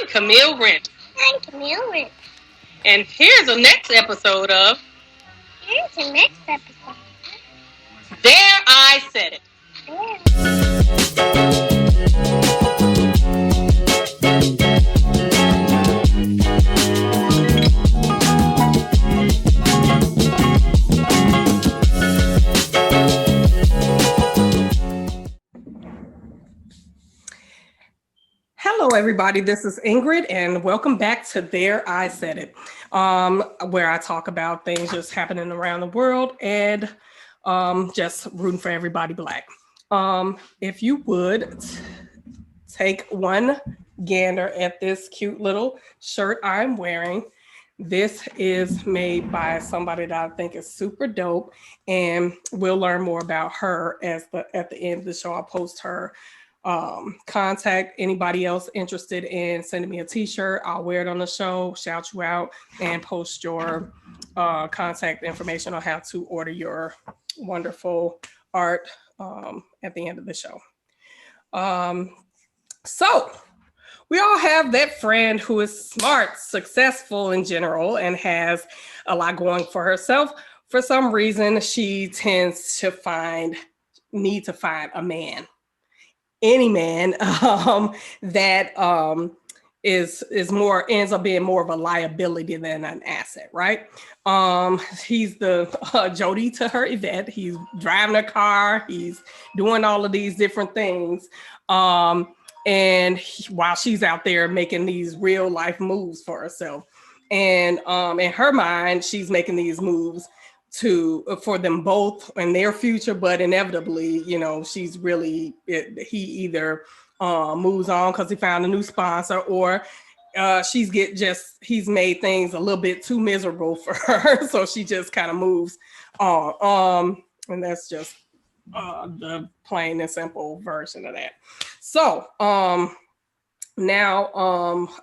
Camille Rent. I'm Camille Rent. And here's the next episode of Here's the next episode. There I Said It. Hello, everybody. This is Ingrid, and welcome back to There I Said It, where I talk about things just happening around the world and just rooting for everybody Black. If you would take one gander at this cute little shirt I'm wearing. This is made by somebody that I think is super dope, and we'll learn more about her at the end of the show. I'll post her contact. Anybody else interested in sending me a t-shirt, I'll wear it on the show, shout you out, and post your contact information on how to order your wonderful art at the end of the show. So we all have that friend who is smart, successful in general, and has a lot going for herself. For some reason, she tends to need to find a man, any man that ends up being more of a liability than an asset, right? He's the Jody to her Yvette. He's driving a car. He's doing all of these different things. And while she's out there making these real life moves for herself, and in her mind, she's making these moves for them both and their future, but inevitably, he either moves on because he found a new sponsor, or he's made things a little bit too miserable for her, so she just kind of moves on. And that's just the plain and simple version of that. So now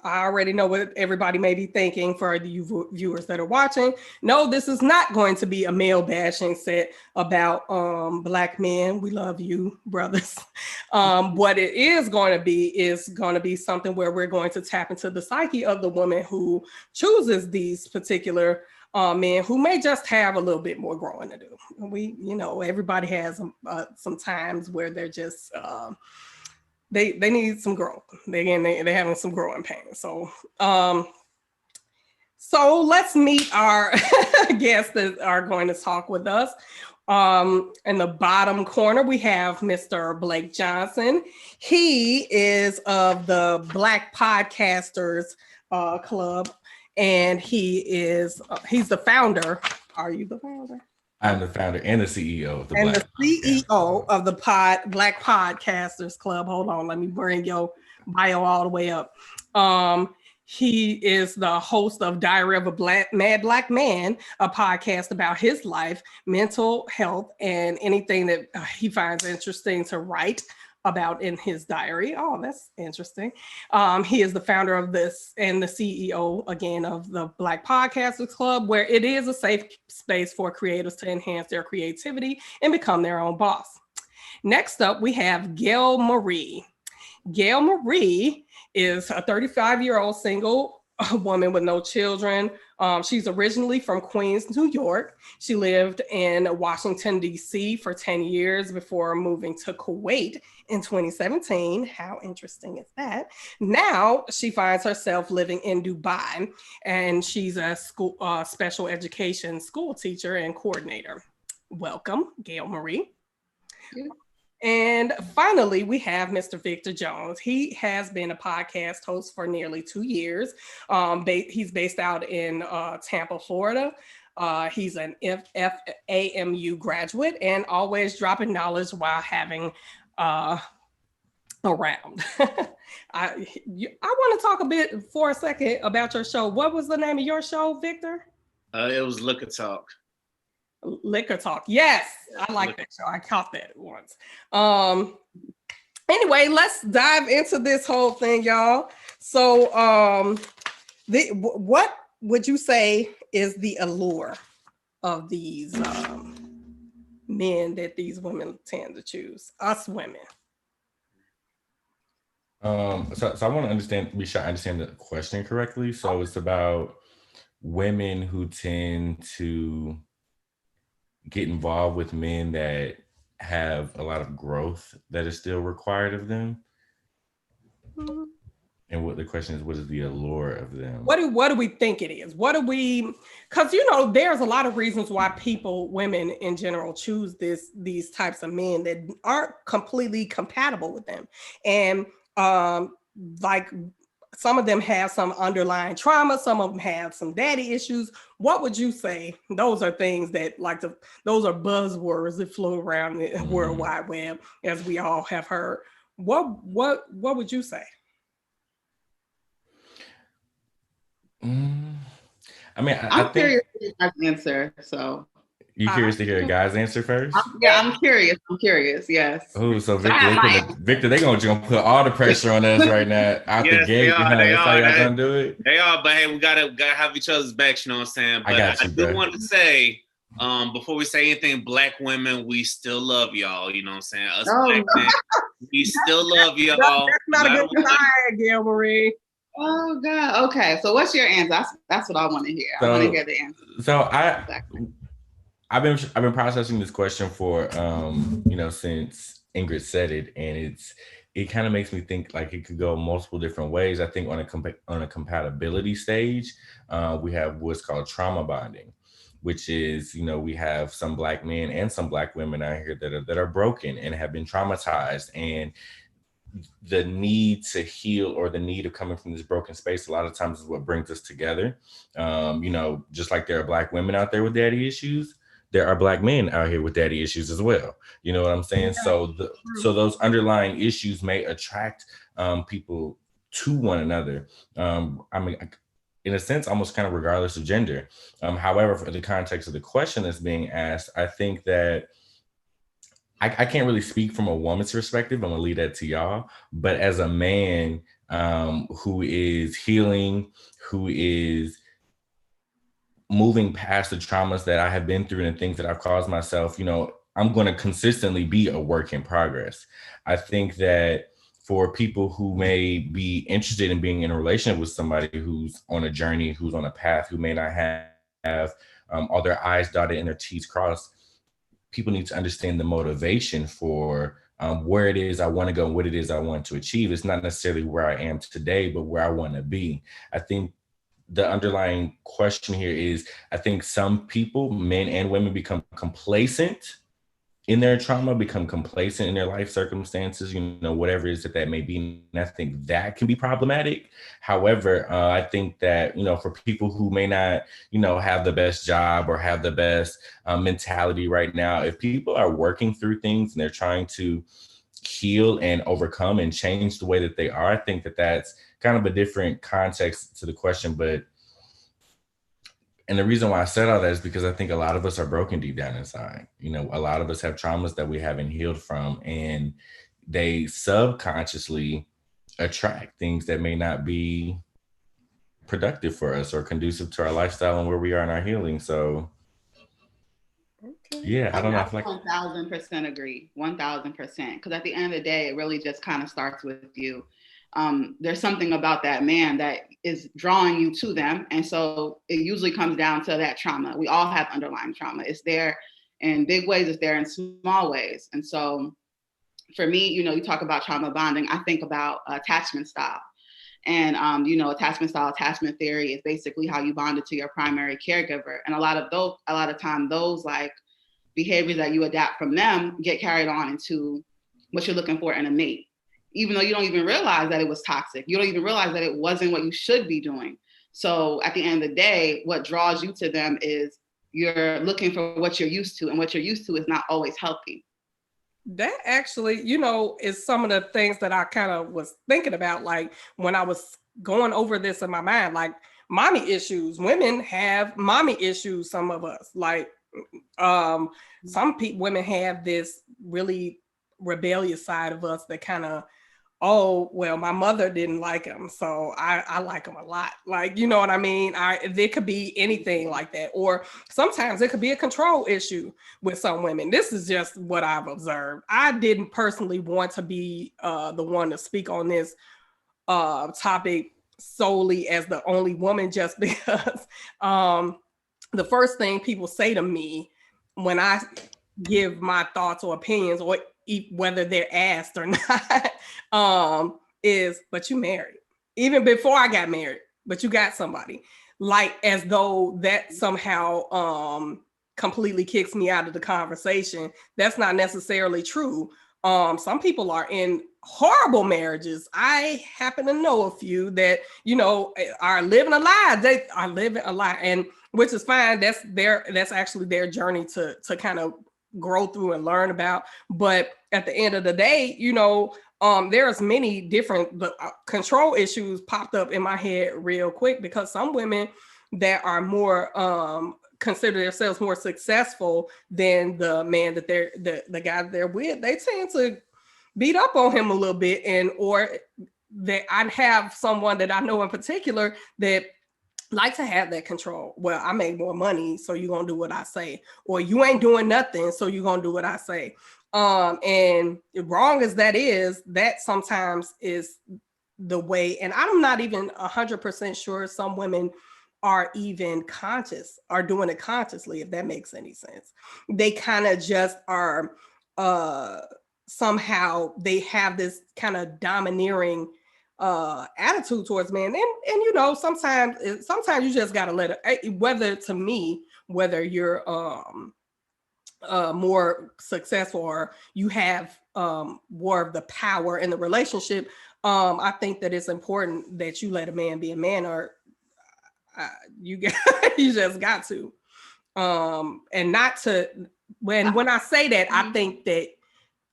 I already know what everybody may be thinking. For the viewers that are watching, no, this is not going to be a male bashing set about Black men. We love you, brothers. What it is going to be something where we're going to tap into the psyche of the woman who chooses these particular men who may just have a little bit more growing to do. Everybody has some times where they're just they need some growth. They're having some growing pains. So let's meet our guests that are going to talk with us. In the bottom corner, we have Mr. Blake Johnson. He is of the Black Podcasters Club, and he's the founder. Are you the founder? I'm the founder and the CEO of the CEO of the Black Podcasters Club. Hold on, let me bring your bio all the way up. He is the host of Diary of a Mad Black Man, a podcast about his life, mental health, and anything that he finds interesting to write about in his diary. Oh, that's interesting. He is the founder of this and the CEO, again, of the Black Podcasters Club, where it is a safe space for creators to enhance their creativity and become their own boss. Next up, we have Gail Marie. Gail Marie is a 35-year-old single woman with no children. She's originally from Queens, New York. She lived in Washington, D.C. for 10 years before moving to Kuwait in 2017. How interesting is that? Now she finds herself living in Dubai, and she's a special education school teacher and coordinator. Welcome, Gail Marie. Yeah. And finally, we have Mr. Victor Jones. He has been a podcast host for nearly 2 years. He's based out in Tampa, Florida. He's an FAMU graduate and always dropping knowledge while having around. I want to talk a bit for a second about your show. What was the name of your show, Victor? It was Liquor Talk. Liquor Talk. Yes, I like that show. I caught that once. Anyway, let's dive into this whole thing, y'all. So, what would you say is the allure of these men that these women tend to choose? Us women. So I want to be sure I understand the question correctly. So it's about women who tend to get involved with men that have a lot of growth that is still required of them. And what the question is, what is the allure of them? What do we think it is? What do we? Because there's a lot of reasons why women in general, choose these types of men that aren't completely compatible with them, and like some of them have some underlying trauma, some of them have some daddy issues. What would you say? Those are things that those are buzzwords that flow around the World Wide Web, as we all have heard. What would you say? I mean, I'm I think curious to hear your answer. So you curious to hear a guy's answer first? I'm curious. Yes. Oh, so Victor, they gonna put all the pressure on us right now out the gate. That's how y'all gonna do it. They are, but hey, we gotta have each other's backs. You know what I'm saying? But I do want to say, before we say anything, Black women, we still love y'all. You know what I'm saying? Us Black men, we still love y'all. That's not a good sign, Gail Marie. Oh God. Okay. So what's your answer? That's what I want to hear. I want to hear the answer. So I've been processing this question for since Ingrid said it, and it kind of makes me think like it could go multiple different ways. I think on a compatibility stage, we have what's called trauma bonding, which is, we have some Black men and some Black women out here that are broken and have been traumatized, and the need to heal or the need of coming from this broken space a lot of times is what brings us together. Just like there are Black women out there with daddy issues, there are Black men out here with daddy issues as well. You know what I'm saying? So those underlying issues may attract people to one another. I mean, in a sense, almost kind of regardless of gender. However, for the context of the question that's being asked, I think that I can't really speak from a woman's perspective. I'm gonna leave that to y'all. But as a man who is healing, who is moving past the traumas that I have been through and the things that I've caused myself, I'm going to consistently be a work in progress. I think that for people who may be interested in being in a relationship with somebody who's on a journey, who's on a path, who may not have all their I's dotted and their T's crossed, people need to understand the motivation for where it is I want to go and what it is I want to achieve. It's not necessarily where I am today, but where I want to be. I think the underlying question here is, I think some people, men and women, become complacent in their trauma, become complacent in their life circumstances, whatever it is that may be. And I think that can be problematic. However, I think that, for people who may not, have the best job or have the best mentality right now, if people are working through things and they're trying to heal and overcome and change the way that they are, I think that that's kind of a different context to the question. And the reason why I said all that is because I think a lot of us are broken deep down inside. A lot of us have traumas that we haven't healed from, and they subconsciously attract things that may not be productive for us or conducive to our lifestyle and where we are in our healing. So yeah, I don't know. I 1000% agree. 1000%. Because at the end of the day, it really just kind of starts with you. There's something about that man that is drawing you to them. And so it usually comes down to that trauma. We all have underlying trauma. It's there in big ways, it's there in small ways. And so for me, you talk about trauma bonding, I think about attachment style. And, attachment style, attachment theory is basically how you bonded to your primary caregiver. And a lot of time, those like behaviors that you adapt from them get carried on into what you're looking for in a mate. Even though you don't even realize that it was toxic. You don't even realize that it wasn't what you should be doing. So at the end of the day, what draws you to them is you're looking for what you're used to, and what you're used to is not always healthy. That actually, is some of the things that I kind of was thinking about, like when I was going over this in my mind, like mommy issues. Women have mommy issues, some of us. Like women have this really rebellious side of us that kind of, oh, well, my mother didn't like him, so I like him a lot. Like, you know what I mean? There could be anything like that. Or sometimes it could be a control issue with some women. This is just what I've observed. I didn't personally want to be the one to speak on this topic solely as the only woman, just because the first thing people say to me when I give my thoughts or opinions, or whether they're asked or not, is, but you married. Even before I got married, but you got somebody. Like, as though that somehow completely kicks me out of the conversation. That's not necessarily true. Some people are in horrible marriages. I happen to know a few that, you know, are living a lie. They are living a lie, and which is fine. That's actually their journey to kind of grow through and learn about. But at the end of the day, you know, there's many different control issues popped up in my head real quick, because some women that are more consider themselves more successful than the man that they're the guy that they're with, they tend to beat up on him a little bit, and or that I have someone that I know in particular that like to have that control. Well, I make more money, so you're gonna do what I say, or you ain't doing nothing, so you're gonna do what I say. And wrong as that is, that sometimes is the way. And I'm not even 100% sure some women are even conscious, are doing it consciously, if that makes any sense. They kind of just are somehow they have this kind of domineering attitude towards men. And you know, sometimes you just gotta let it, whether to me, whether you're more successful or you have more of the power in the relationship, I think that it's important that you let a man be a man, or you just got to, and not to. When I say that, I think that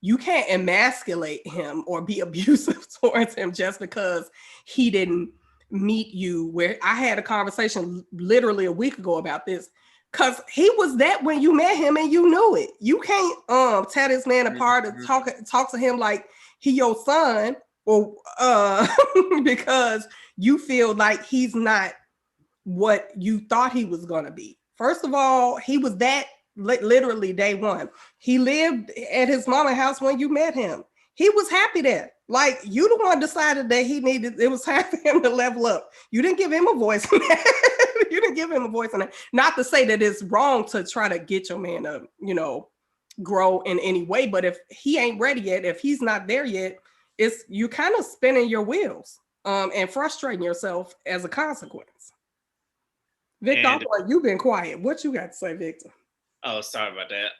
you can't emasculate him or be abusive towards him just because he didn't meet you. Where I had a conversation literally a week ago about this, because he was that when you met him and you knew it. You can't tear this man apart and talk to him like he your son, or because you feel like he's not what you thought he was going to be. First of all, he was that literally day one. He lived at his mama's house when you met him. He was happy there. Like, you the one decided that it was time for him to level up. You didn't give him a voice in that. You didn't give him a voice in that. Not to say that it's wrong to try to get your man to, you know, grow in any way, but if he ain't ready yet, if he's not there yet, it's you kind of spinning your wheels and frustrating yourself as a consequence. Victor, you've been quiet. What you got to say, Victor? Oh, sorry about that.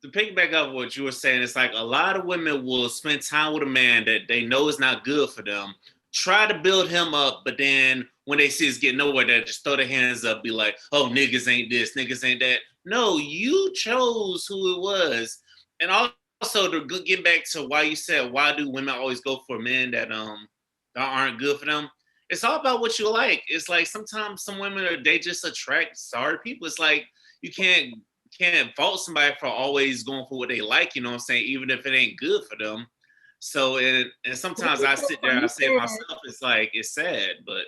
To piggyback up what you were saying, it's like a lot of women will spend time with a man that they know is not good for them, try to build him up, but then when they see it's getting nowhere, they just throw their hands up, be like, oh, niggas ain't this, niggas ain't that. No, you chose who it was. And also to get back to why you said, why do women always go for men that aren't good for them? It's all about what you like. It's like sometimes some women they just attract sorry people. It's like you can't fault somebody for always going for what they like, you know what I'm saying, even if it ain't good for them. So and sometimes I sit there and I say to myself, it's like it's sad, but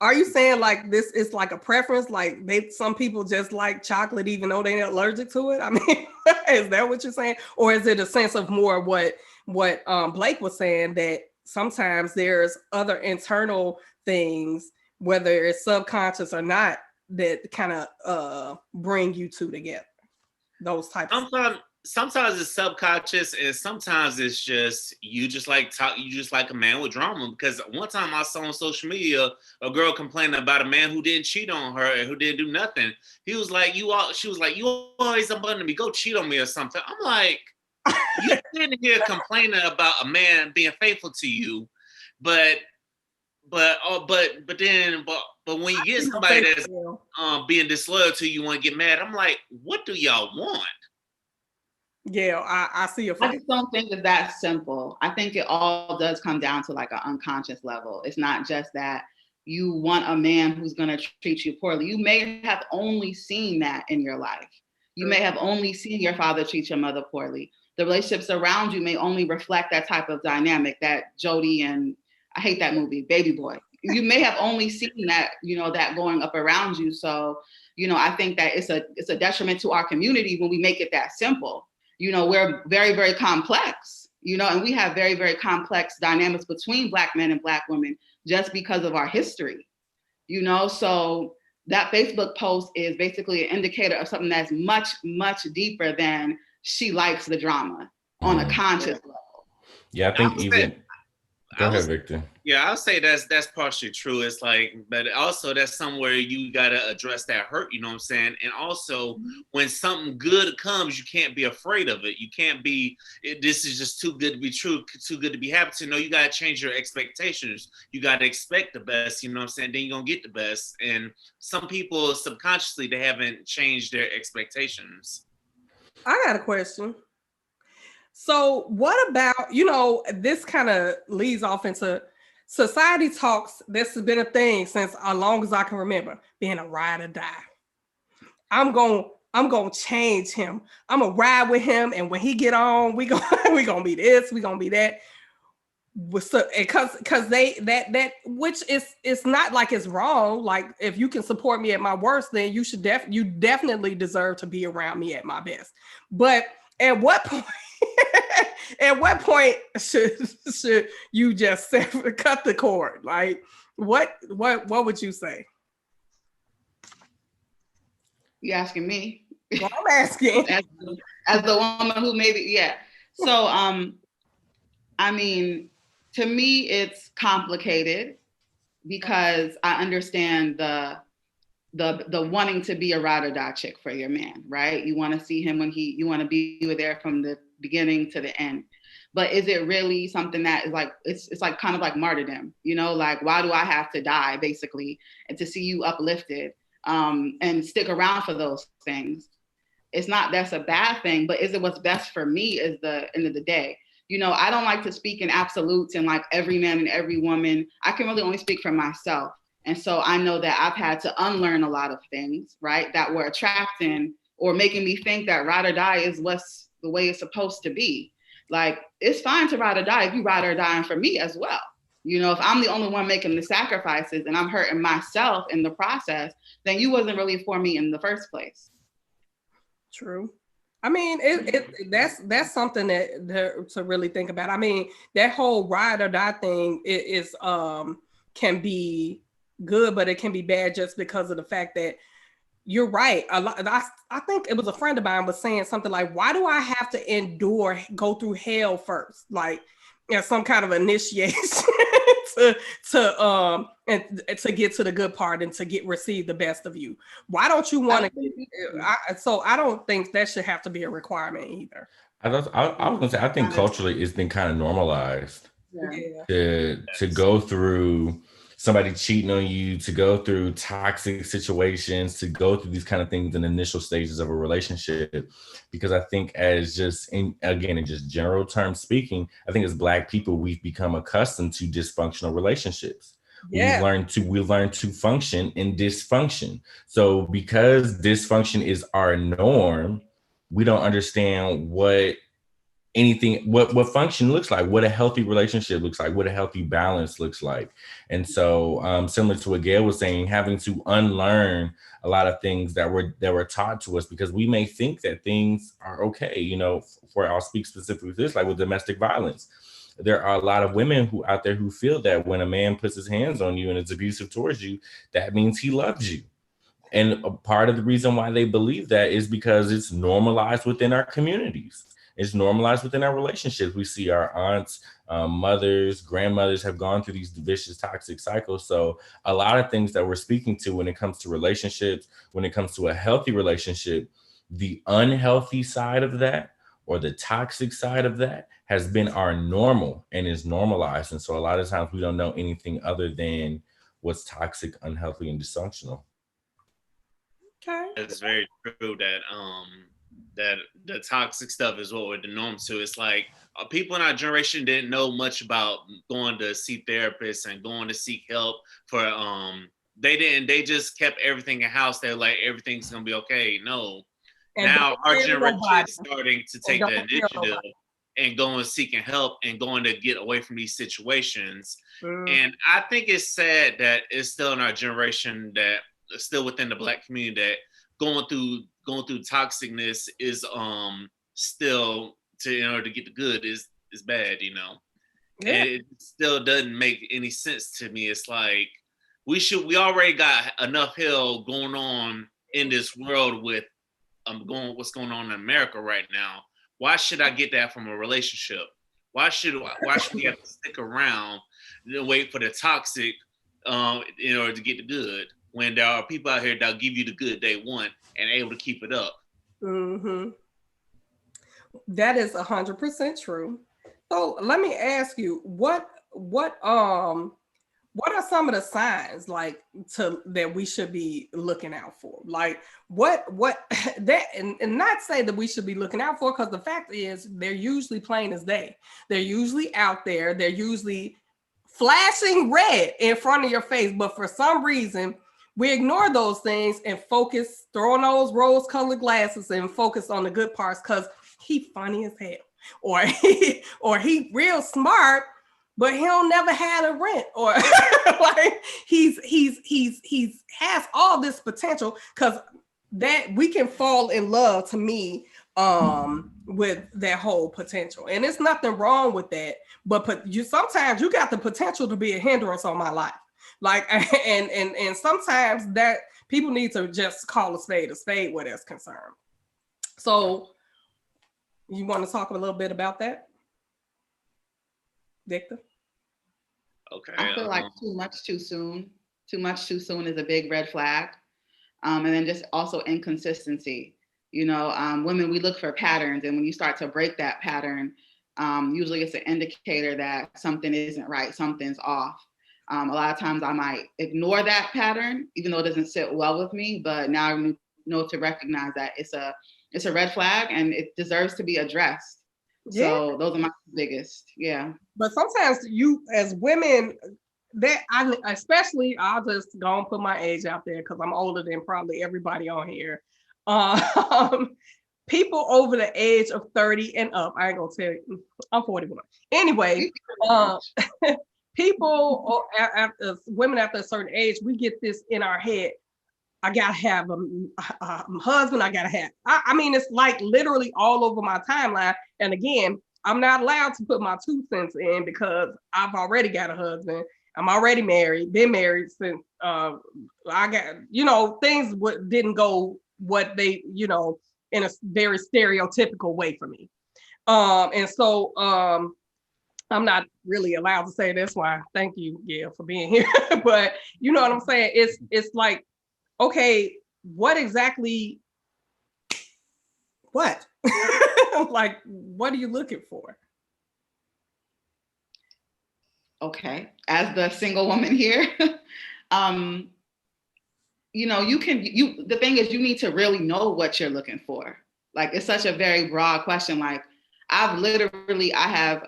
are you saying like this is like a preference? Like some people just like chocolate even though they're allergic to it? I mean, is that what you're saying? Or is it a sense of more what Blake was saying, that sometimes there's other internal things, whether it's subconscious or not, that kind of bring you two together? Those types. Sometimes it's subconscious, and sometimes it's just you just like a man with drama. Because one time I saw on social media a girl complaining about a man who didn't cheat on her and who didn't do nothing. She was like, you always abandon me, go cheat on me or something. I'm like, you're sitting here complaining about a man being faithful to you, but when you get somebody that's being disloyal to you, want to get mad. I'm like, what do y'all want? Yeah, I see your face. I just don't think it's that simple. I think it all does come down to like an unconscious level. It's not just that you want a man who's going to treat you poorly. You may have only seen that in your life. You may have only seen your father treat your mother poorly. The relationships around you may only reflect that type of dynamic, that Jody and I hate that movie, Baby Boy. You may have only seen that, you know, that going up around you. So, you know, I think that it's a detriment to our community when we make it that simple. You know, we're very, very complex. you know, and we have very, very complex dynamics between Black men and Black women just because of our history, you know? So that Facebook post is basically an indicator of something that's much, much deeper than she likes the drama on a conscious level. Yeah, I think even... Go ahead, Victor. Yeah, I'll say that's partially true. It's like, but also that's somewhere you gotta address that hurt, you know what I'm saying? And also when something good comes, you can't be afraid of it. You can't be, this is just too good to be true, too good to be happening. No, you gotta change your expectations. You gotta expect the best, you know what I'm saying? Then you're gonna get the best. And some people subconsciously, they haven't changed their expectations. I got a question. So what about, you know, this kind of leads off into society talks. This has been a thing since as long as I can remember, being a ride or die. I'm gonna change him. I'm gonna ride with him, and when he get on, we gonna be this, we gonna be that. So, because they that which is, it's not like it's wrong. Like, if you can support me at my worst, then you should you definitely deserve to be around me at my best. But at what point? At what point should you just cut the cord? Like, what would you say? You asking me? Well, I'm asking as the woman who maybe, yeah. So I mean, to me, it's complicated because I understand the wanting to be a ride or die chick for your man, right? You want to see him you want to be there from the beginning to the end. But is it really something that is like, it's like kind of like martyrdom, you know, like, why do I have to die basically, and to see you uplifted and stick around for those things? It's not, that's a bad thing, but is it what's best for me is the end of the day. You know, I don't like to speak in absolutes and like every man and every woman. I can really only speak for myself. And so I know that I've had to unlearn a lot of things, right, that were attracting or making me think that ride or die is what's the way it's supposed to be. Like, it's fine to ride or die if you ride or dying for me as well. You know, if I'm the only one making the sacrifices and I'm hurting myself in the process, then you wasn't really for me in the first place. True. I mean, that's something that to really think about. I mean, that whole ride or die thing is can be good, but it can be bad just because of the fact that you're right. A lot. I think it was a friend of mine was saying something like, "Why do I have to go through hell first? Like, you know, some kind of initiation to get to the good part and to receive the best of you. Why don't you want to?" So I don't think that should have to be a requirement either. I was gonna say, I think culturally it's been kind of normalized to go through somebody cheating on you, to go through toxic situations, to go through these kind of things in the initial stages of a relationship. Because I think in just general terms speaking, I think as Black people, we've become accustomed to dysfunctional relationships. Yeah. We learn to function in dysfunction. So because dysfunction is our norm, we don't understand what function looks like, what a healthy relationship looks like, what a healthy balance looks like. And so similar to what Gail was saying, having to unlearn a lot of things that were taught to us, because we may think that things are okay, you know, I'll speak specifically to this, like with domestic violence. There are a lot of women out there who feel that when a man puts his hands on you and is abusive towards you, that means he loves you. And a part of the reason why they believe that is because it's normalized within our communities. It's normalized within our relationships. We see our aunts, mothers, grandmothers have gone through these vicious, toxic cycles. So a lot of things that we're speaking to when it comes to relationships, when it comes to a healthy relationship, the unhealthy side of that or the toxic side of that has been our normal and is normalized. And so a lot of times we don't know anything other than what's toxic, unhealthy, and dysfunctional. Okay. It's very true that that the toxic stuff is what we're the norm to. It's like people in our generation didn't know much about going to see therapists and going to seek help for they just kept everything in house. They're like, everything's gonna be okay. No. And now our generation is starting to take the initiative and going seeking help and going to get away from these situations. And I think it's sad that it's still in our generation, that still within the Black community, that going through toxicness is still in order to get the good is is bad, you know. Yeah. And it still doesn't make any sense to me. It's like we already got enough hell going on in this world with what's going on in America right now. Why should I get that from a relationship? Why should we have to stick around and wait for the toxic in order to get the good, when there are people out here that'll give you the good they want and able to keep it up? Mm-hmm. That is 100% true. So let me ask you, what are some of the signs like that we should be looking out for? Like what that and not say that we should be looking out for, because the fact is they're usually plain as day. They're usually out there. They're usually flashing red in front of your face. But for some reason, we ignore those things and focus, throw on those rose-colored glasses and focus on the good parts because he funny as hell, or he real smart, but he'll never had a rent, or like he's has all this potential, because that we can fall in love, to me, with that whole potential, and there's nothing wrong with that. But sometimes you got the potential to be a hindrance on my life, like, and sometimes that people need to just call a spade where that's concerned. So, you want to talk a little bit about that, Victor? Okay. I feel like too much too soon is a big red flag. And then just also inconsistency. You know, women, we look for patterns, and when you start to break that pattern, usually it's an indicator that something isn't right, something's off. A lot of times I might ignore that pattern, even though it doesn't sit well with me, but now I know to recognize that it's a red flag and it deserves to be addressed. Yeah. So those are my biggest, yeah. But sometimes you, as women, I'll just go and put my age out there because I'm older than probably everybody on here. People over the age of 30 and up, I ain't gonna tell you, I'm 41. Anyway, people, women after a certain age, we get this in our head. I gotta have a husband. I mean, it's like literally all over my timeline. And again, I'm not allowed to put my 2 cents in because I've already got a husband. I'm already married, been married since I got, things didn't go what they, in a very stereotypical way for me. And so I'm not really allowed to say that's why. Thank you, Gail, for being here. But you know what I'm saying? It's like, okay, what exactly, what? Like, what are you looking for? Okay, as the single woman here, the thing is, you need to really know what you're looking for. Like, it's such a very broad question. Like, I have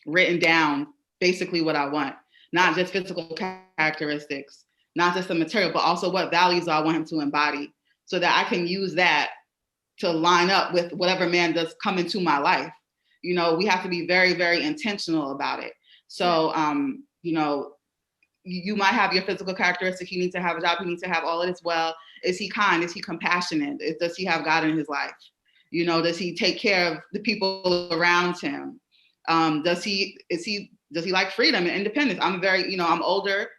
written down basically what I want, not just physical characteristics, not just the material, but also what values I want him to embody, so that I can use that to line up with whatever man does come into my life. We have to be very, very intentional about it. So, you might have your physical characteristic. He needs to have a job. He needs to have all of this. Well, is he kind? Is he compassionate? Does he have God in his life? Does he take care of the people around him? Does he like freedom and independence? I'm older.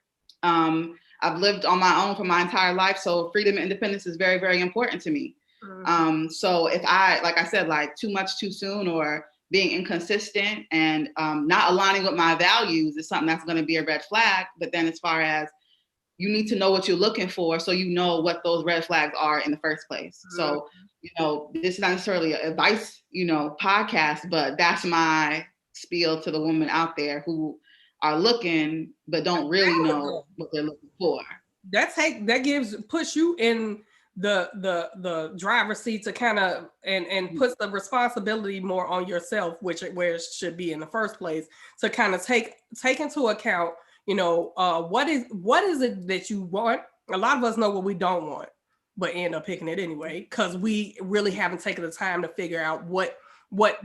I've lived on my own for my entire life. So freedom and independence is very, very important to me. Mm-hmm. So if like I said, like too much too soon, or being inconsistent and not aligning with my values is something that's going to be a red flag. But then as far as, you need to know what you're looking for, so you know what those red flags are in the first place. Mm-hmm. So, this is not necessarily an advice, podcast, but that's my spiel to the women out there who are looking but don't really know what they're looking for. Puts you in the driver's seat to kind of and puts the responsibility more on yourself, where it should be in the first place, to kind of take into account, what is it that you want. A lot of us know what we don't want, but end up picking it anyway because we really haven't taken the time to figure out what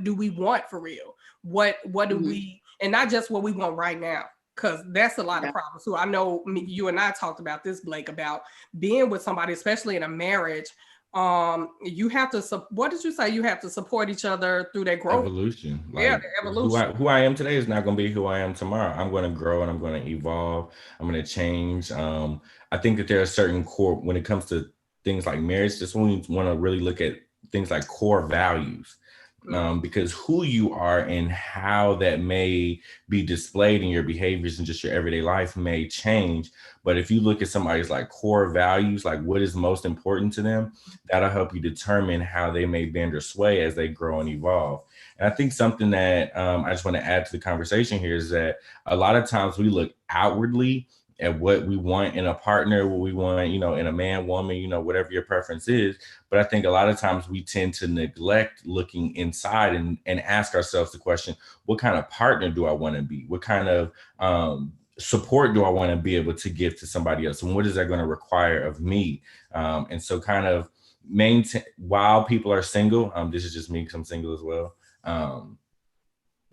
do we want for real. What do mm-hmm. we, and not just what we want right now. Because that's a lot of problems. So I know you and I talked about this, Blake, about being with somebody, especially in a marriage, You have to, what did you say? You have to support each other through their growth. Evolution. Yeah, the evolution. Who I am today is not going to be who I am tomorrow. I'm going to grow and I'm going to evolve. I'm going to change. I think that there are certain core, when it comes to things like marriage, just when we want to really look at things like core values. Because who you are and how that may be displayed in your behaviors and just your everyday life may change. But if you look at somebody's like core values, like what is most important to them, that'll help you determine how they may bend or sway as they grow and evolve. And I think something that I just want to add to the conversation here is that a lot of times we look outwardly at what we want in a partner, what we want, in a man, woman, whatever your preference is. But I think a lot of times we tend to neglect looking inside and ask ourselves the question, what kind of partner do I want to be? What kind of support do I want to be able to give to somebody else? And what is that going to require of me? And so kind of maintain, while people are single, this is just me because I'm single as well,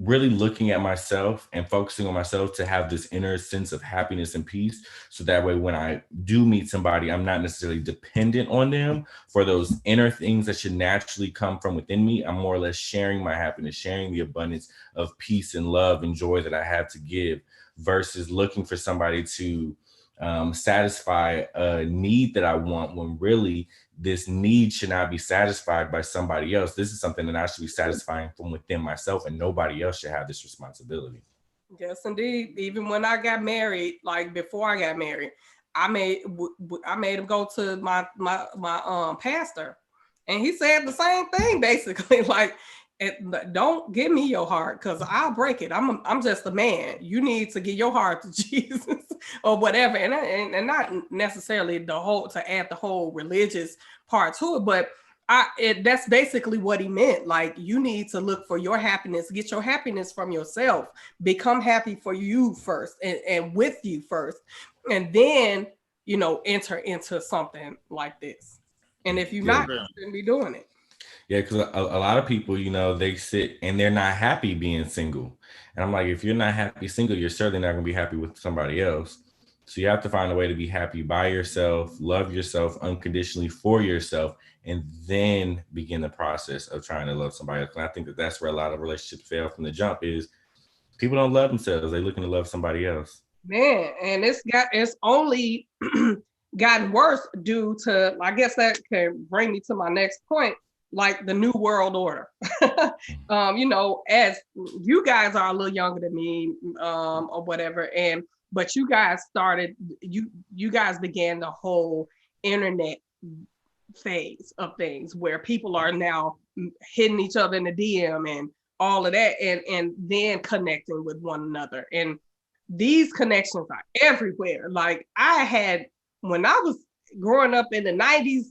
really looking at myself and focusing on myself to have this inner sense of happiness and peace. So that way, when I do meet somebody, I'm not necessarily dependent on them for those inner things that should naturally come from within me. I'm more or less sharing my happiness, sharing the abundance of peace and love and joy that I have to give, versus looking for somebody to satisfy a need that I want, when really this need should not be satisfied by somebody else. This is something that I should be satisfying from within myself, and nobody else should have this responsibility. Yes, indeed. Even when I got married, like before I got married, I made him go to my pastor, and he said the same thing basically, like, don't give me your heart because I'll break it. I'm just a man. You need to give your heart to Jesus or whatever, and not necessarily to add the whole religious part to it, but that's basically what he meant. Like, you need to look for your happiness, get your happiness from yourself, become happy for you first and with you first, and then enter into something like this. And if you're not, you shouldn't be doing it. Yeah, because a lot of people, they sit and they're not happy being single. And I'm like, if you're not happy single, you're certainly not going to be happy with somebody else. So you have to find a way to be happy by yourself, love yourself unconditionally for yourself, and then begin the process of trying to love somebody else. And I think that that's where a lot of relationships fail from the jump, is people don't love themselves. They're looking to love somebody else. Man, and it's only gotten worse due to, I guess that can bring me to my next point, like the New World Order. As you guys are a little younger than me, or whatever, but you guys started, you guys began the whole internet phase of things where people are now hitting each other in the DM and all of that, and then connecting with one another. And these connections are everywhere. Like, I had, when I was growing up in the 90s,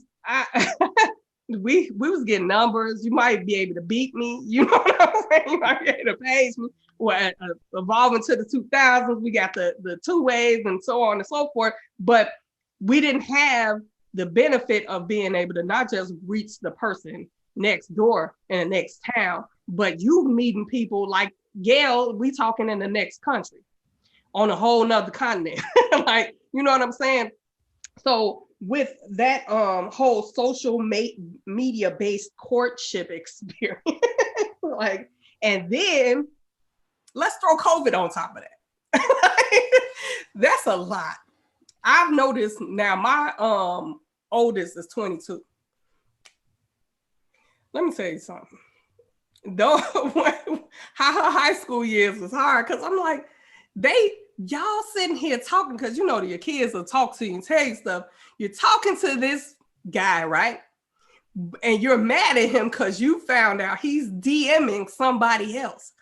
we was getting numbers. You might be able to beat me. You know what I'm saying? You might be able to page me. Well, evolving to the 2000s, we got the two ways and so on and so forth. But we didn't have the benefit of being able to not just reach the person next door in the next town, but you meeting people like Gail, we talking in the next country on a whole nother continent. Like, you know what I'm saying? So with that whole social media based courtship experience, like, and then let's throw COVID on top of that. That's a lot. I've noticed now, my oldest is 22. Let me tell you something. Though her high school years was hard, because I'm like, y'all sitting here talking, because your kids will talk to you and tell you stuff. You're talking to this guy, right? And you're mad at him because you found out he's DMing somebody else.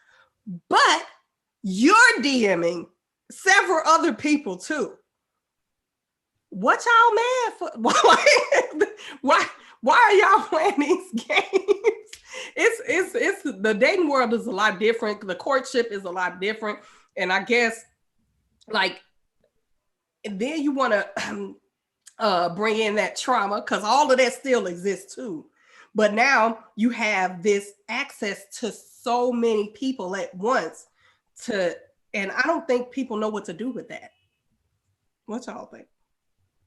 But you're DMing several other people too. What y'all mad for? Why are y'all playing these games? It's the dating world is a lot different. The courtship is a lot different. And I guess, like, then you want to bring in that trauma, because all of that still exists too. But now you have this access to so many people at once, and I don't think people know what to do with that. What y'all think?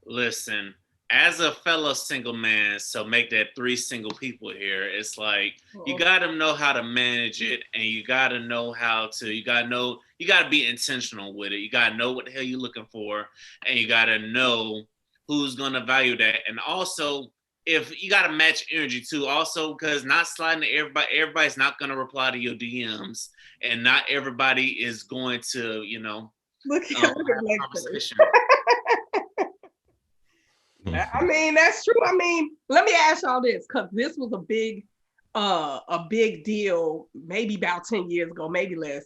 Listen, as a fellow single man, so make that 3 single people here. It's like you gotta know how to manage it, and you gotta know how to. You gotta be intentional with it. You gotta know what the hell you're looking for, and you gotta know who's gonna value that. And also, if you gotta match energy too, also because not sliding to everybody's not gonna reply to your DMs, and not everybody is going to, look at conversation. I mean, that's true. I mean, let me ask y'all this, because this was a big deal, maybe about 10 years ago, maybe less.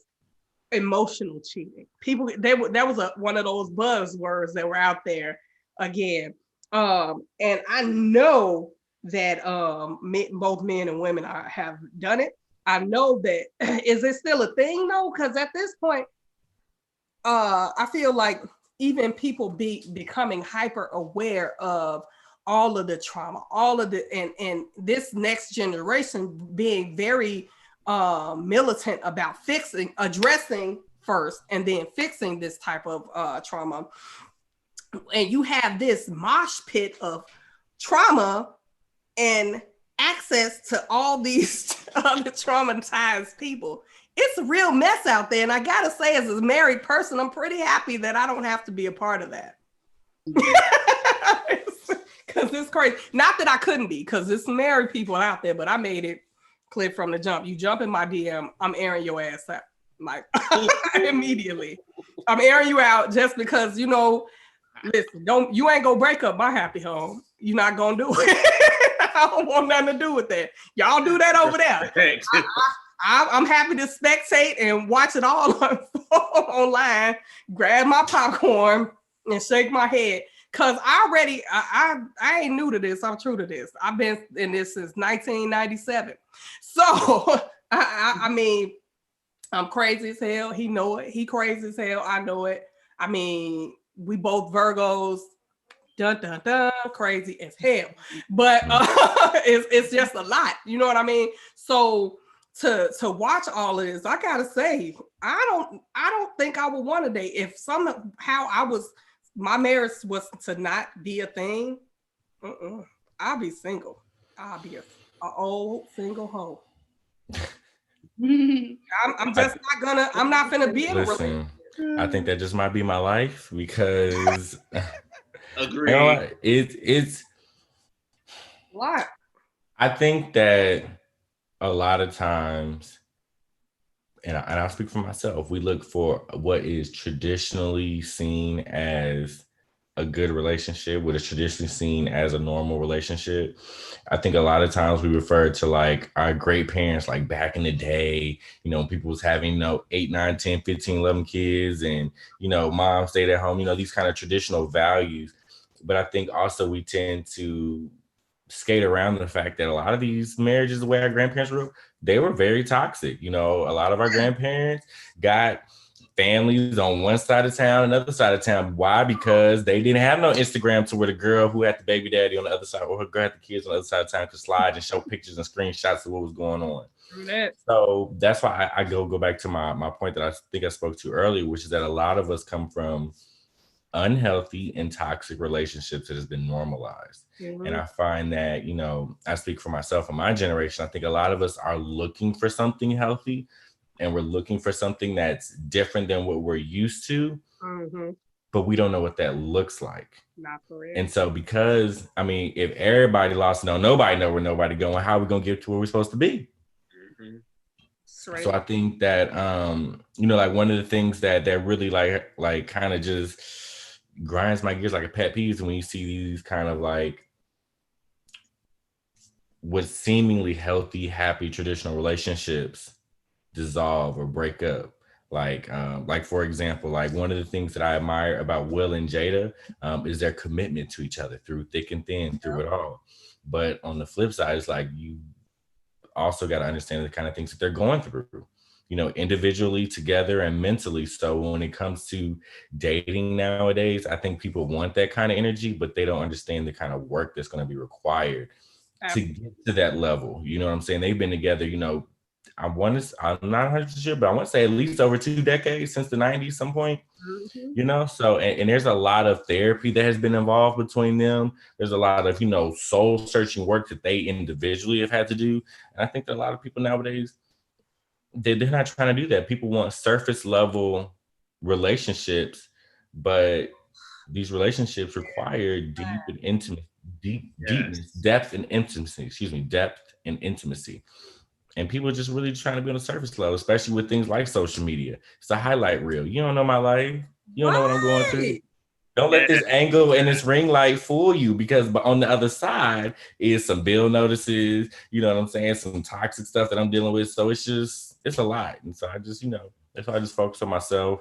Emotional cheating. People, that was one of those buzzwords that were out there again. And I know that both men and women have done it. I know that. Is it still a thing though? Because at this point, I feel like even people becoming hyper aware of all of the trauma, all of the, and this next generation being very militant about addressing first, and then fixing this type of trauma. And you have this mosh pit of trauma and access to all these other traumatized people. It's a real mess out there. And I gotta say, as a married person, I'm pretty happy that I don't have to be a part of that. Because it's crazy. Not that I couldn't be, because there's some married people out there, but I made it clear from the jump. You jump in my DM, I'm airing your ass out. Like, immediately. I'm airing you out just because, listen, you ain't gonna break up my happy home. You're not gonna do it. I don't want nothing to do with that. Y'all do that over there. I'm happy to spectate and watch it all online, grab my popcorn and shake my head. Cause I ain't new to this. I'm true to this. I've been in this since 1997. So I mean, I'm crazy as hell. He know it. He crazy as hell. I know it. I mean, we both Virgos. Dun dun dun, crazy as hell. But it's just a lot. You know what I mean? So to watch all of this, I gotta say, I don't think I would want to date if somehow my marriage was to not be a thing. I'll be single. I'll be a old single hoe. I'm just I'm not gonna be in a relationship. I think that just might be my life, because agree. It's what I think that a lot of times, and I'll speak for myself, we look for what is traditionally seen as a good relationship, what is traditionally seen as a normal relationship. I think a lot of times we refer to like our great parents, like back in the day, people was having, 8, 9, 10, 15, 11 kids, and, mom stayed at home, these kind of traditional values. But I think also we tend to skate around the fact that a lot of these marriages, the way our grandparents grew up, they were very toxic. A lot of our grandparents got families on one side of town, another side of town. Why? Because they didn't have no Instagram to where the girl who had the baby daddy on the other side, or her girl had the kids on the other side of town, could slide and show pictures and screenshots of what was going on. So that's why I go back to my point that I think I spoke to earlier, which is that a lot of us come from unhealthy and toxic relationships that has been normalized. Mm-hmm. And I find that, I speak for myself and my generation, I think a lot of us are looking for something healthy, and we're looking for something that's different than what we're used to, but we don't know what that looks like. Not for real. And so because, if everybody lost and nobody know where nobody going, how are we going to get to where we're supposed to be? Mm-hmm. So I think that, like one of the things that really like kind of just grinds my gears like a pet peeve is when you see these kind of like what seemingly healthy, happy, traditional relationships dissolve or break up. Like for example, like one of the things that I admire about Will and Jada is their commitment to each other through thick and thin, through it all. But on the flip side, it's like you also got to understand the kind of things that they're going through, individually, together, and mentally. So when it comes to dating nowadays, I think people want that kind of energy, but they don't understand the kind of work that's going to be required to get to that level. You know what I'm saying? They've been together, I'm not 100% sure, but I want to say at least over 2 decades, since the 90s, some point. you know? So, and there's a lot of therapy that has been involved between them. There's a lot of, you know, soul searching work that they individually have had to do. And I think that a lot of people nowadays, they're not trying to do that. People want surface level relationships, but these relationships require deep and intimate, deepness, depth and intimacy. Depth and intimacy. And people are just really trying to be on the surface level, especially with things like social media. It's a highlight reel. You don't know my life. You don't know what I'm going through. Don't let this angle and this ring light fool you, because on the other side is some bill notices, you know what I'm saying? Some toxic stuff that I'm dealing with. So it's a lot. And so I just, you know, that's why I just focus on myself,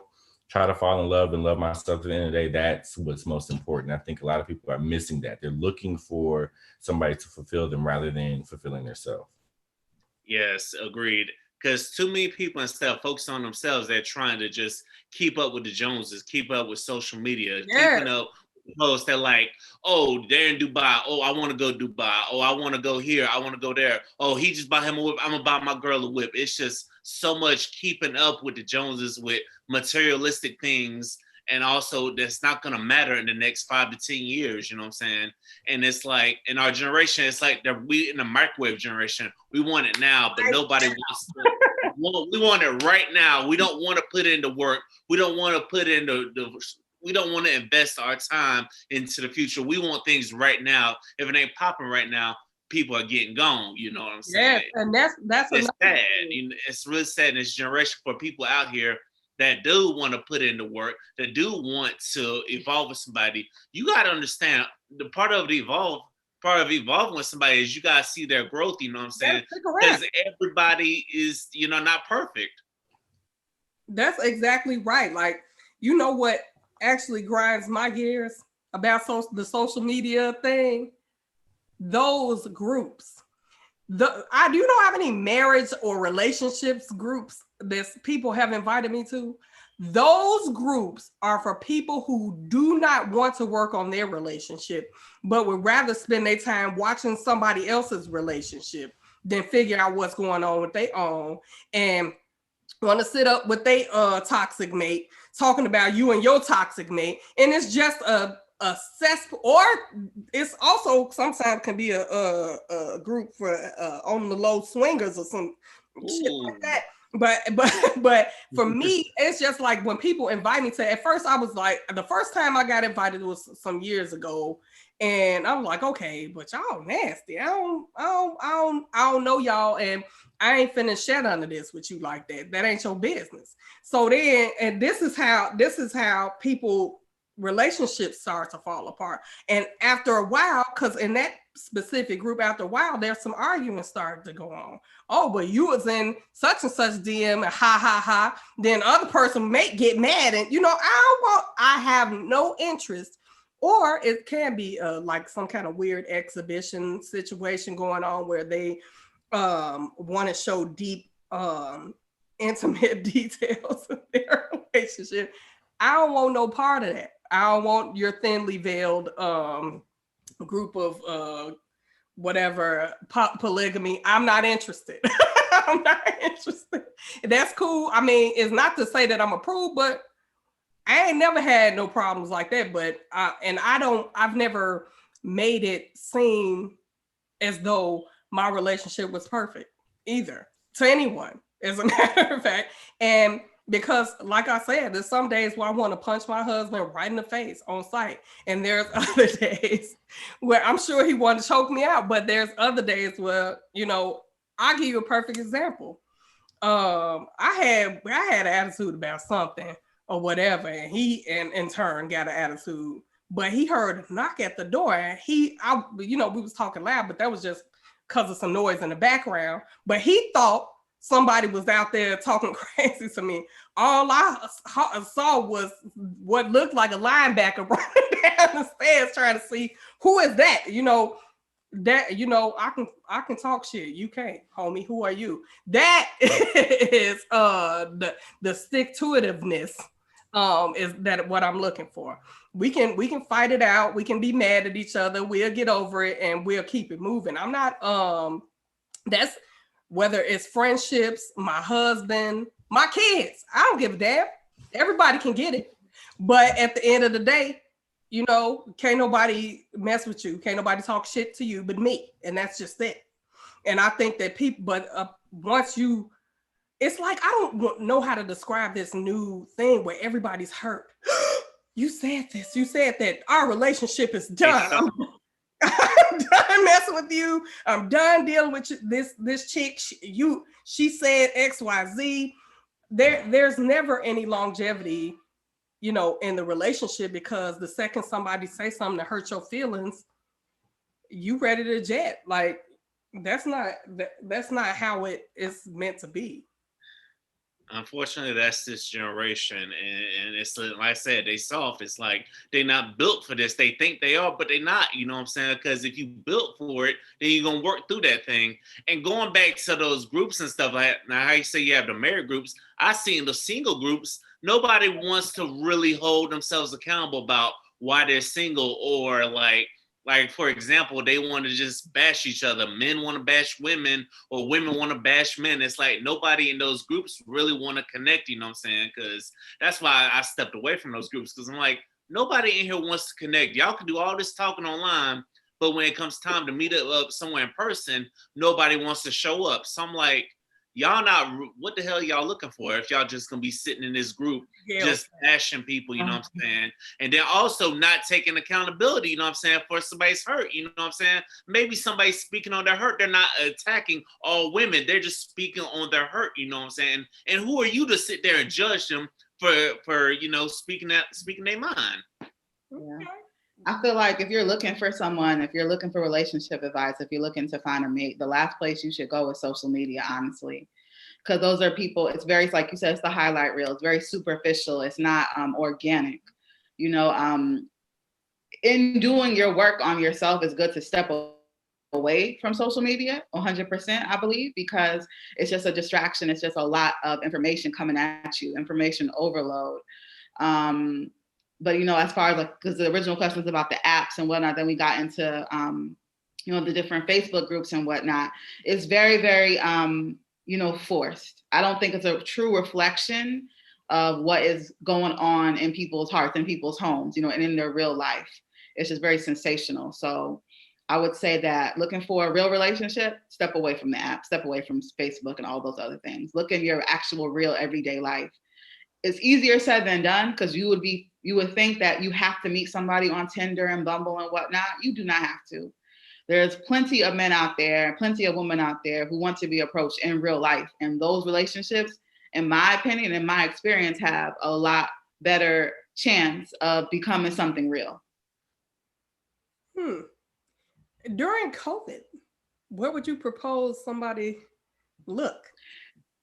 try to fall in love and love myself. At the end of the day, that's what's most important. I think a lot of people are missing that. They're looking for somebody to fulfill them rather than fulfilling themselves. Yes, agreed. Because too many people, instead of focusing on themselves, they're trying to just keep up with the Joneses, keep up with social media, keeping up with posts. They're like, oh, they're in Dubai. Oh, I want to go Dubai. Oh, I want to go here. I want to go there. Oh, he just bought him a whip. I'm going to buy my girl a whip. It's just so much keeping up with the Joneses, with materialistic things. And also that's not going to matter in the next 5 to 10 years, you know what I'm saying? And it's like, in our generation, it's like we in the microwave generation, we want it now, but nobody wants to. We want it right now. We don't want to put into work. We don't want to put into we don't want to invest our time into the future. We want things right now. If it ain't popping right now, people are getting gone, you know what I'm saying? Yes, and that's it's sad. You know, it's really sad in this generation for people out here that do want to put in the work, that do want to evolve with somebody. You got to understand, the part of evolving with somebody is you got to see their growth, you know what I'm saying? Because everybody is, you know, not perfect. That's exactly right. Like, you know what actually grinds my gears about the social media thing? Those groups. I do know how many marriage or relationships groups this people have invited me to. Those groups are for people who do not want to work on their relationship, but would rather spend their time watching somebody else's relationship than figure out what's going on with their own, and want to sit up with their toxic mate talking about you and your toxic mate. And it's just a cesspool, or it's also sometimes can be a group for on the low swingers or some shit like that. But for me, it's just like when people invite me to. At first, I was like, the first time I got invited was some years ago, and I was like, okay, but y'all nasty. I don't know y'all, and I ain't finna shed under this with you like that. That ain't your business. So then, and this is how people. Relationships start to fall apart. And after a while, because in that specific group, after a while, there's some arguments starting to go on. Oh, but you was in such and such DM and ha ha ha. Then other person may get mad, and you know, I have no interest. Or it can be like some kind of weird exhibition situation going on where they want to show deep intimate details of their relationship. I don't want no part of that. I don't want your thinly veiled group of whatever polygamy. I'm not interested. I'm not interested. That's cool. I mean, it's not to say that I'm approved, but I ain't never had no problems like that. But I've never made it seem as though my relationship was perfect either to anyone, as a matter of fact. And because, like I said, there's some days where I want to punch my husband right in the face on sight. And there's other days where I'm sure he wanted to choke me out. But there's other days where, you know, I'll give you a perfect example. I had an attitude about something or whatever. And he, in turn, got an attitude. But he heard a knock at the door. And we was talking loud, but that was just because of some noise in the background. But he thought somebody was out there talking crazy to me. All I saw was what looked like a linebacker running down the stairs trying to see who is that. I can talk shit. You can't, homie. Who are you? That is the stick-to-itiveness. Is that what I'm looking for? We can fight it out. We can be mad at each other. We'll get over it and we'll keep it moving. I'm not. That's. Whether it's friendships, my husband, my kids, I don't give a damn. Everybody can get it. But at the end of the day, you know, can't nobody mess with you. Can't nobody talk shit to you but me. And that's just it. And I think that people, but once you, it's like, I don't know how to describe this new thing where everybody's hurt. You said this, you said that. Our relationship is done. I'm done messing with you. I'm done dealing with this chick. She said XYZ. There's never any longevity, you know, in the relationship, because the second somebody say something that hurts your feelings, you ready to jet. Like, that's not how it is meant to be. Unfortunately, that's this generation, and it's like I said, they soft. It's like they're not built for this. They think they are, but they're not. You know what I'm saying? Because if you built for it, then you're gonna work through that thing. And going back to those groups and stuff like that, now how you say you have the married groups, I seen the single groups. Nobody wants to really hold themselves accountable about why they're single, or like for example, they want to just bash each other. Men want to bash women, or women want to bash men. It's like nobody in those groups really want to connect, you know what I'm saying? Because that's why I stepped away from those groups, because I'm like, nobody in here wants to connect. Y'all can do all this talking online, but when it comes time to meet up somewhere in person, nobody wants to show up. So I'm like, y'all not, what the hell y'all looking for if y'all just gonna be sitting in this group just bashing people, you know what I'm saying? And then also not taking accountability, you know what I'm saying, for somebody's hurt, you know what I'm saying? Maybe somebody's speaking on their hurt. They're not attacking all women. They're just speaking on their hurt, you know what I'm saying? And who are you to sit there and judge them for you know, speaking their mind? Yeah. I feel like if you're looking for someone, if you're looking for relationship advice, if you're looking to find a mate, the last place you should go is social media, honestly. Because those are people, it's very, like you said, it's the highlight reel. It's very superficial. It's not organic. You know, in doing your work on yourself, it's good to step away from social media, 100%, I believe, because it's just a distraction. It's just a lot of information coming at you, information overload. But, you know, as far as like, because the original question was about the apps and whatnot, then we got into, you know, the different Facebook groups and whatnot. It's very, very, you know, forced. I don't think it's a true reflection of what is going on in people's hearts, in people's homes, you know, and in their real life. It's just very sensational. So I would say that looking for a real relationship, step away from the app, step away from Facebook and all those other things. Look in your actual real everyday life. It's easier said than done, because you would think that you have to meet somebody on Tinder and Bumble and whatnot. You do not have to. There's plenty of men out there, plenty of women out there who want to be approached in real life. And those relationships, in my opinion, in my experience, have a lot better chance of becoming something real. During COVID, where would you propose somebody look?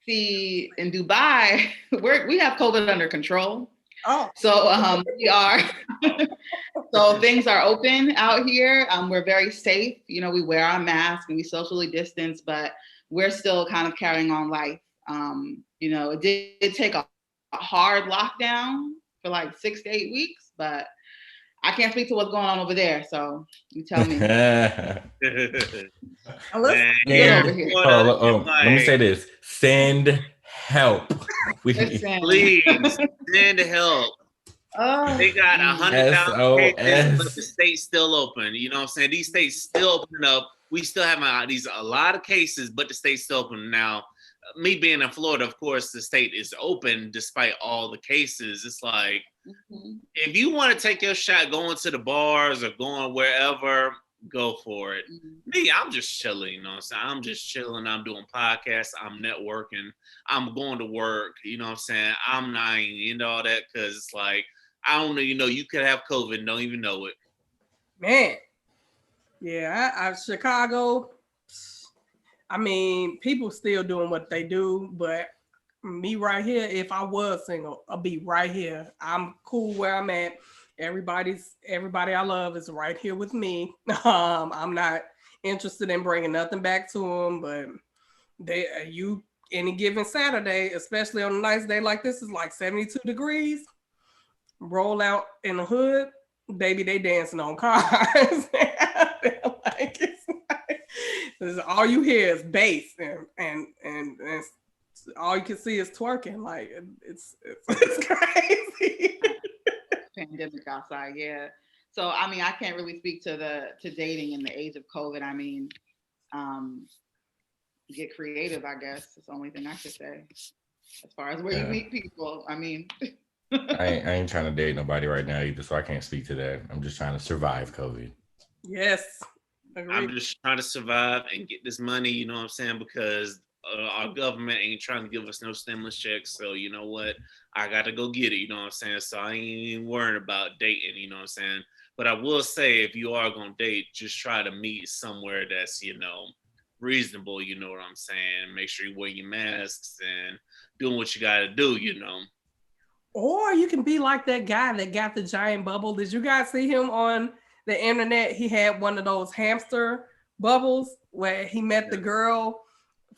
See, in Dubai, we have COVID under control. Oh, so we are. So things are open out here. We're very safe. You know, we wear our masks and we socially distance, but we're still kind of carrying on life. You know, it did take a hard lockdown for like 6 to 8 weeks, but I can't speak to what's going on over there. So you tell me. Let me say this. Send help. Please send help. They got 100,000 cases, but the state's still open. You know what I'm saying? These states still open up. We still have a lot of cases, but the state's still open. Now, me being in Florida, of course, the state is open despite all the cases. It's like, if you want to take your shot going to the bars or going wherever, go for it. Me, I'm just chilling, you know what I'm saying? I'm just chilling. I'm doing podcasts. I'm networking. I'm going to work, you know what I'm saying? I'm not into all that, because it's like, I don't know, you know, you could have COVID and don't even know it. Man. Yeah, Chicago, I mean, people still doing what they do, but me right here, if I was single, I'll be right here. I'm cool where I'm at. Everybody I love is right here with me. I'm not interested in bringing nothing back to them, but any given Saturday, especially on a nice day like this, is like 72 degrees. Roll out in the hood, baby, they dancing on cars. All you hear is bass, and all you can see is twerking. Like it's crazy. pandemic outside. Yeah. So I mean, I can't really speak to dating in the age of COVID. I mean, get creative, I guess. That's the only thing I could say. As far as where you meet people, I mean. I ain't trying to date nobody right now either, so I can't speak to that. I'm just trying to survive COVID. Yes. Agreed. I'm just trying to survive and get this money, you know what I'm saying? Because our government ain't trying to give us no stimulus checks. So you know what? I got to go get it, you know what I'm saying? So I ain't even worrying about dating, you know what I'm saying? But I will say, if you are going to date, just try to meet somewhere that's, you know, reasonable, you know what I'm saying? Make sure you wear your masks and doing what you got to do, you know? Or you can be like that guy that got the giant bubble. Did you guys see him on the internet? He had one of those hamster bubbles where he met the girl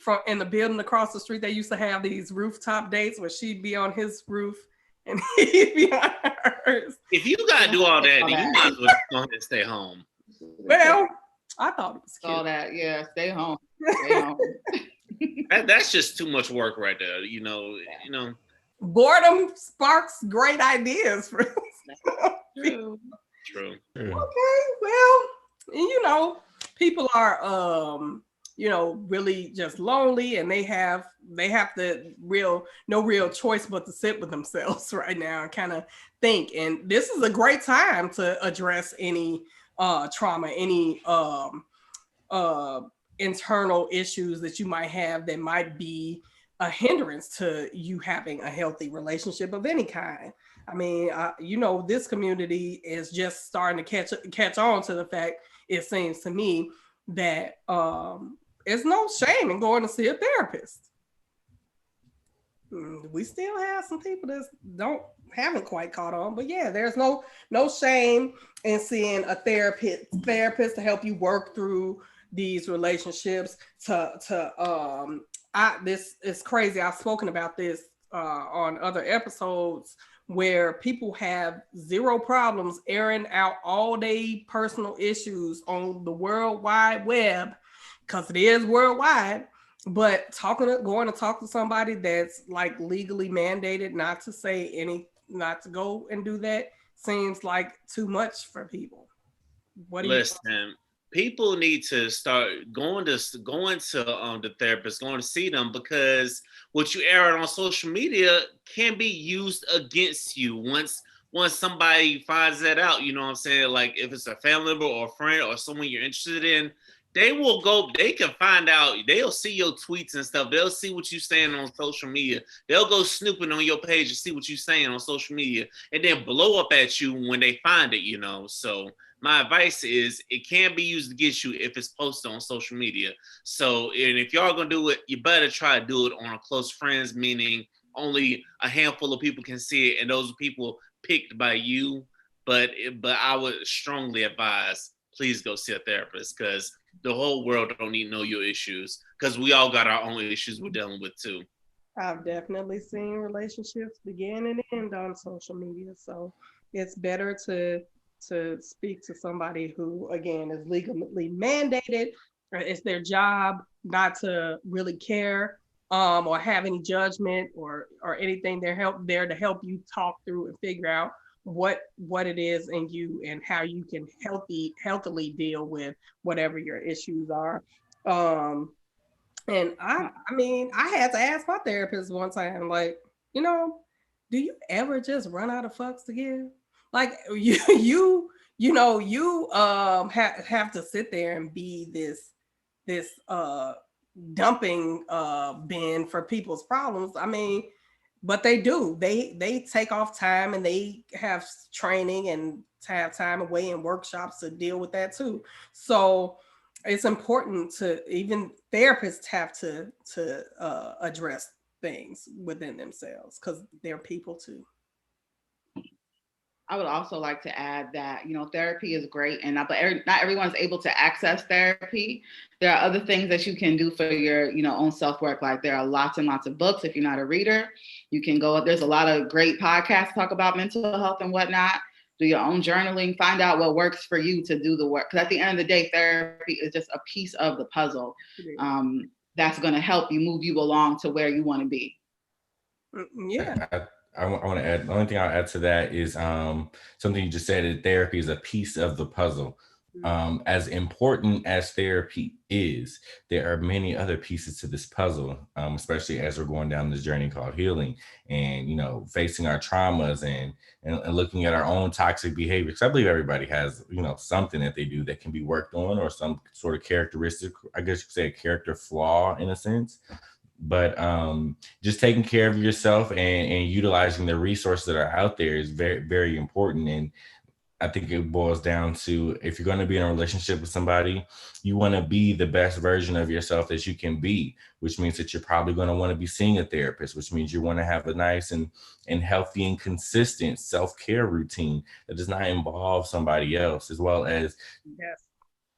from in the building across the street. They used to have these rooftop dates where she'd be on his roof and he'd be on hers. If you gotta do all that, then you might as well go ahead and stay home. Well, I thought it was cute. All that, yeah, stay home. Stay home. That's just too much work right there. You know. Boredom sparks great ideas for True. Okay, well, you know, people are you know, really just lonely, and they have no real choice but to sit with themselves right now and kind of think. And this is a great time to address any trauma, any internal issues that you might have that might be a hindrance to you having a healthy relationship of any kind. I mean, you know, this community is just starting to catch on to the fact, it seems to me, that there's no shame in going to see a therapist. We still have some people that haven't quite caught on, but yeah, there's no shame in seeing a therapist to help you work through these relationships. This is crazy. I've spoken about this on other episodes, where people have zero problems airing out all their personal issues on the World Wide Web, because it is worldwide. But going to talk to somebody that's like legally mandated not to go and do that seems like too much for people. Listen, people need to start going to the therapist, going to see them, because what you air out on social media can be used against you once somebody finds that out. You know what I'm saying? Like if it's a family member or a friend or someone you're interested in, they can find out, they'll see your tweets and stuff. They'll see what you're saying on social media. They'll go snooping on your page and see what you're saying on social media and then blow up at you when they find it, you know? So my advice is it can be used against you if it's posted on social media. So, and if y'all gonna do it, you better try to do it on a close friends, meaning only a handful of people can see it, and those are people picked by you. But I would strongly advise, please go see a therapist, because the whole world don't need to know your issues, because we all got our own issues we're dealing with too. I've definitely seen relationships begin and end on social media. So it's better to speak to somebody who, again, is legally mandated, or it's their job not to really care or have any judgment or anything. They're there to help you talk through and figure out what it is in you and how you can healthily deal with whatever your issues are. And I mean, I had to ask my therapist one time, like, you know, do you ever just run out of fucks to give? Like you have to sit there and be this dumping bin for people's problems. I mean, but they do. They take off time and they have training and have time away in workshops to deal with that too. So it's important to, even therapists have to address things within themselves, because they're people too. I would also like to add that, you know, therapy is great, and not everyone's able to access therapy. There are other things that you can do for your, you know, own self-work. Like there are lots and lots of books. If you're not a reader, you can go, there's a lot of great podcasts to talk about mental health and whatnot. Do your own journaling, find out what works for you to do the work. Because at the end of the day, therapy is just a piece of the puzzle that's going to help you move you along to where you want to be. Yeah. I want to add, the only thing I'll add to that is something you just said, that therapy is a piece of the puzzle. As important as therapy is, there are many other pieces to this puzzle, especially as we're going down this journey called healing and, you know, facing our traumas and looking at our own toxic behavior. Because I believe everybody has, you know, something that they do that can be worked on, or some sort of characteristic, I guess you could say a character flaw in a sense. But just taking care of yourself and utilizing the resources that are out there is very, very important. And I think it boils down to, if you're going to be in a relationship with somebody, you want to be the best version of yourself that you can be, which means that you're probably going to want to be seeing a therapist, which means you want to have a nice and healthy and consistent self-care routine that does not involve somebody else, as well as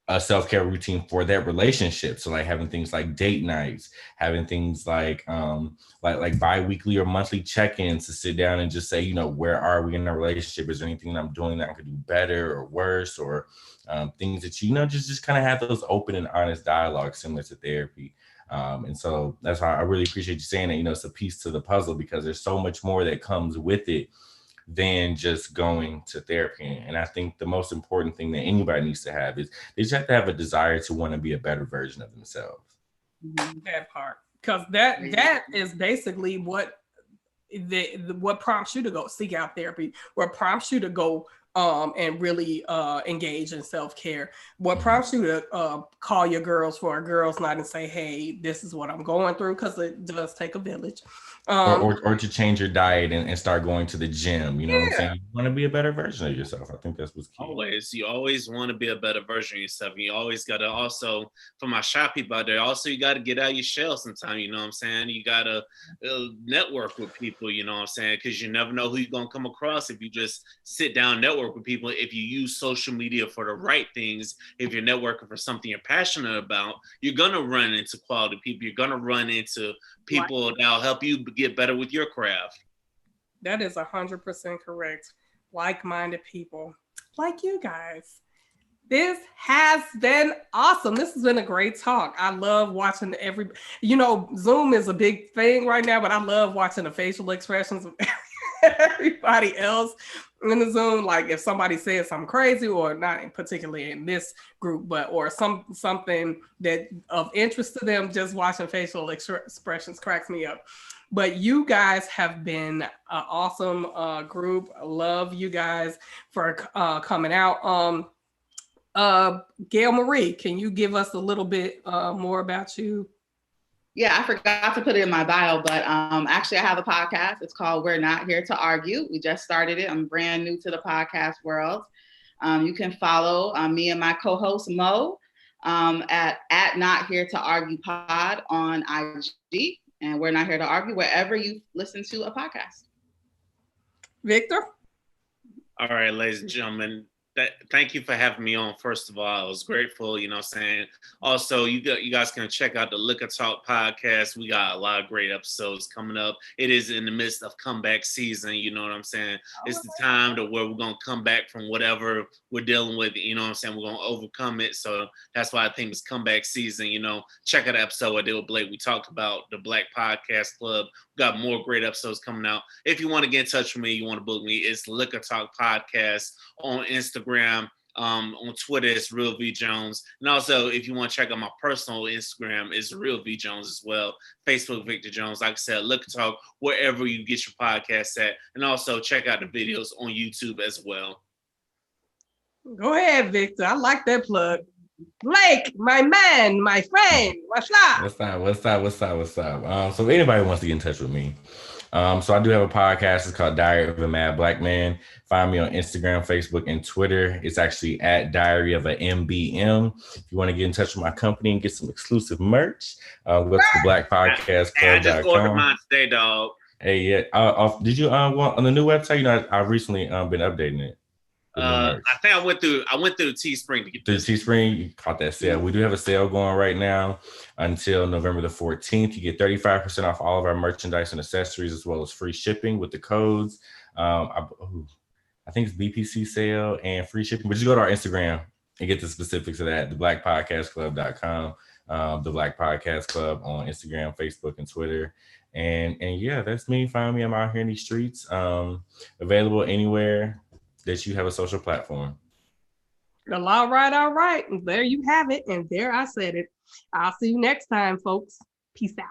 a self-care routine for that relationship. So like having things like date nights, having things like bi-weekly or monthly check-ins to sit down and just say, you know, where are we in our relationship? Is there anything that I'm doing that I could do better or worse, or things that, you know, just kind of have those open and honest dialogues similar to therapy. And so that's why I really appreciate you saying that, you know, it's a piece to the puzzle, because there's so much more that comes with it than just going to therapy. And I think the most important thing that anybody needs to have is they just have to have a desire to want to be a better version of themselves. That part, because that is basically what prompts you to go seek out therapy, what prompts you to go and really engage in self-care, what prompts you to call your girls for a girls' night and say, hey, this is what I'm going through, because it does take a village. Or to change your diet and start going to the gym. You know what I'm saying? You want to be a better version of yourself. I think that's what's key. You always want to be a better version of yourself. And you always got to also, for my shop people out there, also you got to get out of your shell sometime. You know what I'm saying? You got to network with people, you know what I'm saying? Because you never know who you're going to come across if you just sit down and network with people. If you use social media for the right things, if you're networking for something you're passionate about, you're going to run into quality people. You're going to run into people that'll help you get better with your craft. That is 100% correct. Like-minded people like you guys. This has been awesome. This has been a great talk. I love watching Zoom is a big thing right now, but I love watching the facial expressions of everybody else in the Zoom. Like if somebody says something crazy, or not particularly in this group, but or something that of interest to them, just watching facial expressions cracks me up. But you guys have been an awesome group. I love you guys for coming out. Gail Marie, can you give us a little bit more about you? Yeah, I forgot to put it in my bio, but actually I have a podcast. It's called We're Not Here to Argue. We just started it. I'm brand new to the podcast world. You can follow me and my co-host Mo at Not Here to Argue Pod on IG, and We're Not Here to Argue wherever you listen to a podcast. Victor? All right, ladies and gentlemen. Thank you for having me on. First of all, I was grateful, you know what I'm saying? Also, you guys can check out the Liquor Talk podcast. We got a lot of great episodes coming up. It is in the midst of comeback season, you know what I'm saying? It's the time to where we're going to come back from whatever we're dealing with, you know what I'm saying? We're going to overcome it. So that's why I think it's comeback season, you know. Check out the episode I did with Blake. We talked about the Black Podcast Club. We got more great episodes coming out. If you want to get in touch with me, you want to book me, it's Liquor Talk Podcast on Instagram. On Twitter, it's Real V Jones. And also, if you want to check out my personal Instagram, it's Real V Jones as well. Facebook, Victor Jones. Like I said, Liquor Talk, wherever you get your podcast at. And also, check out the videos on YouTube as well. Go ahead, Victor. I like that plug. Blake, my man, my friend, what's up? So if anybody wants to get in touch with me, so I do have a podcast. It's called Diary of a Mad Black Man. Find me on Instagram, Facebook, and Twitter. It's actually at Diary of a MBM. If you want to get in touch with my company and get some exclusive merch, go to the blackpodcastclub.com. I just ordered mine today, dog. Hey, yeah. Did you want on the new website? You know, I've recently been updating it. I think I went through Teespring to get this. Teespring, you caught that sale. We do have a sale going right now until November the 14th. You get 35% off all of our merchandise and accessories, as well as free shipping with the codes. I think it's BPC sale and free shipping. But just go to our Instagram and get the specifics of that. theblackpodcastclub.com, the Black Podcast Club on Instagram, Facebook, and Twitter. And yeah, that's me. Find me. I'm out here in these streets. Available anywhere that you have a social platform. Well, all right. There you have it. And there I said it. I'll see you next time, folks. Peace out.